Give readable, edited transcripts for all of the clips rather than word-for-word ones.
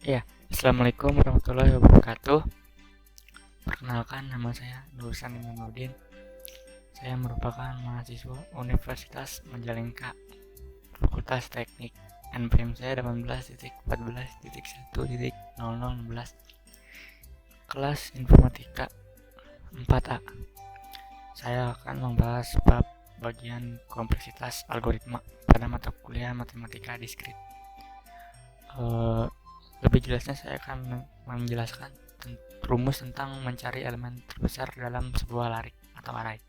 Ya, Assalamualaikum warahmatullahi wabarakatuh. Perkenalkan, nama saya Nursan Imanuddin. Saya merupakan mahasiswa Universitas Majalengka, Fakultas Teknik. NPM saya 18.14.1.0016, kelas Informatika 4A. Saya akan membahas bab bagian kompleksitas algoritma pada mata kuliah Matematika Diskrit. Lebih jelasnya saya akan menjelaskan rumus tentang mencari elemen terbesar dalam sebuah larik atau array.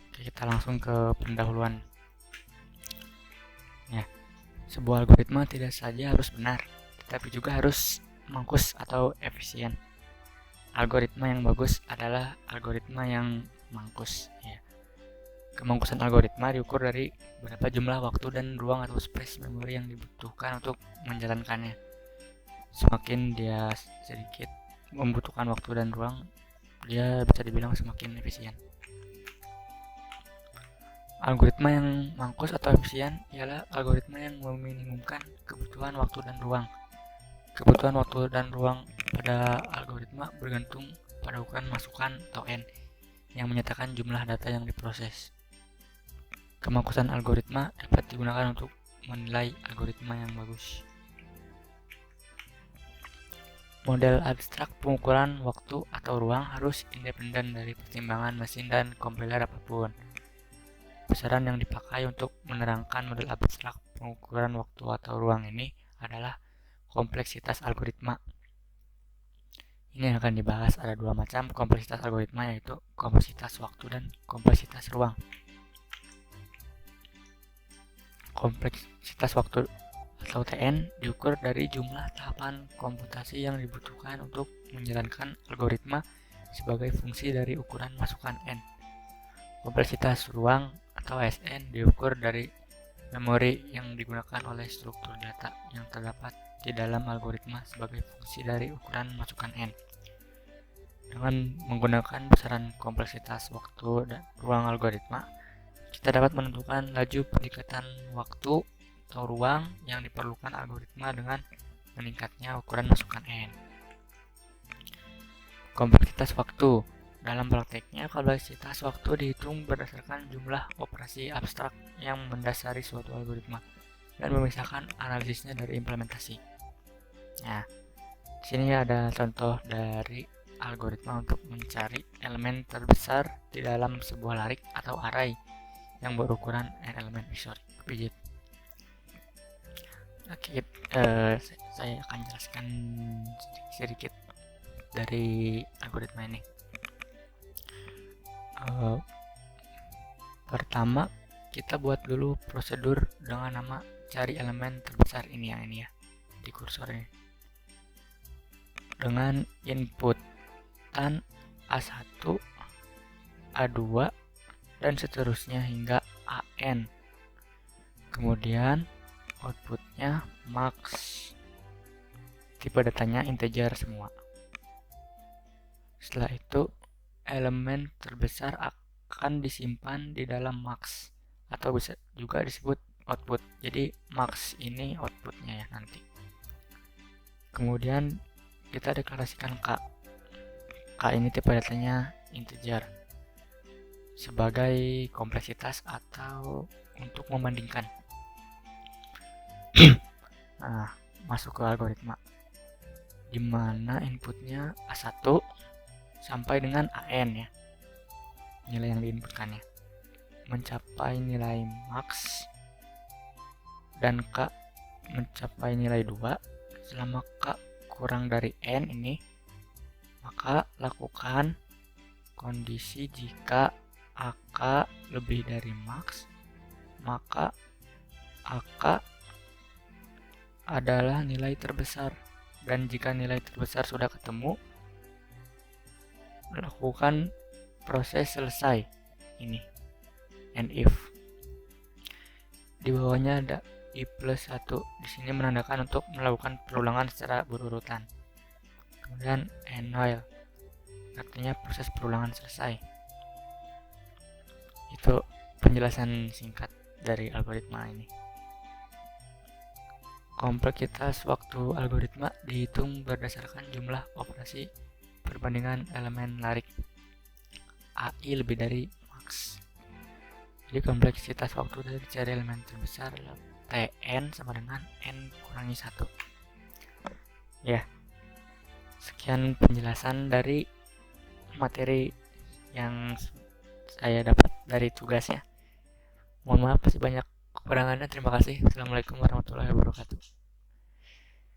Oke, kita langsung ke pendahuluan. Ya, sebuah algoritma tidak saja harus benar, tetapi juga harus mangkus atau efisien. Algoritma yang bagus adalah algoritma yang mangkus. Ya. Kemangkusan algoritma diukur dari berapa jumlah waktu dan ruang atau space memori yang dibutuhkan untuk menjalankannya. Semakin dia sedikit membutuhkan waktu dan ruang, dia bisa dibilang semakin efisien. Algoritma yang mangkus atau efisien ialah algoritma yang meminimumkan kebutuhan waktu dan ruang. Kebutuhan waktu dan ruang pada algoritma bergantung pada ukuran masukan atau n yang menyatakan jumlah data yang diproses. Kemangkusan algoritma dapat digunakan untuk menilai algoritma yang bagus. Model abstrak pengukuran waktu atau ruang harus independen dari pertimbangan mesin dan kompiler apapun. Besaran yang dipakai untuk menerangkan model abstrak pengukuran waktu atau ruang ini adalah kompleksitas algoritma. Ini yang akan dibahas, ada dua macam kompleksitas algoritma, yaitu kompleksitas waktu dan kompleksitas ruang. Kompleksitas waktu atau TN diukur dari jumlah tahapan komputasi yang dibutuhkan untuk menjalankan algoritma sebagai fungsi dari ukuran masukan n. Kompleksitas ruang atau SN diukur dari memori yang digunakan oleh struktur data yang terdapat di dalam algoritma sebagai fungsi dari ukuran masukan n. Dengan menggunakan besaran kompleksitas waktu dan ruang algoritma, kita dapat menentukan laju peningkatan waktu atau ruang yang diperlukan algoritma dengan meningkatnya ukuran masukan n. Kompleksitas waktu. Dalam prakteknya, kompleksitas waktu dihitung berdasarkan jumlah operasi abstrak yang mendasari suatu algoritma dan memisahkan analisisnya dari implementasi. Nah, di sini ada contoh dari algoritma untuk mencari elemen terbesar di dalam sebuah larik atau array yang berukuran n elemen. Pijit. Oke, saya akan jelaskan sedikit dari algoritma ini. Pertama, kita buat dulu prosedur dengan nama cari elemen terbesar ini ya di kursor ini. Dengan inputan A1, A2 dan seterusnya hingga AN. Kemudian outputnya max. Tipe datanya integer semua. Setelah itu elemen terbesar akan disimpan di dalam max atau bisa juga disebut output. Jadi max ini outputnya ya nanti. Kemudian kita deklarasikan K. K ini tipe datanya integer sebagai kompleksitas atau untuk membandingkan. Nah, masuk ke algoritma di mana inputnya A1 sampai dengan AN ya, nilai yang diinputkannya mencapai nilai max dan K mencapai nilai 2. Selama K kurang dari N ini, maka lakukan kondisi jika AK lebih dari max, maka AK adalah nilai terbesar, dan jika nilai terbesar sudah ketemu, lakukan proses selesai ini, and if. Di bawahnya ada if plus 1, di sini menandakan untuk melakukan perulangan secara berurutan. Kemudian and while, artinya proses perulangan selesai. Itu penjelasan singkat dari algoritma ini. Kompleksitas waktu algoritma dihitung berdasarkan jumlah operasi perbandingan elemen larik AI lebih dari max. Jadi kompleksitas waktu dari cari elemen terbesar Tn sama dengan N kurangi 1. Ya, sekian penjelasan dari materi yang saya dapat dari tugasnya. Mohon maaf masih banyak kekurangannya. Terima kasih. Assalamualaikum warahmatullahi wabarakatuh.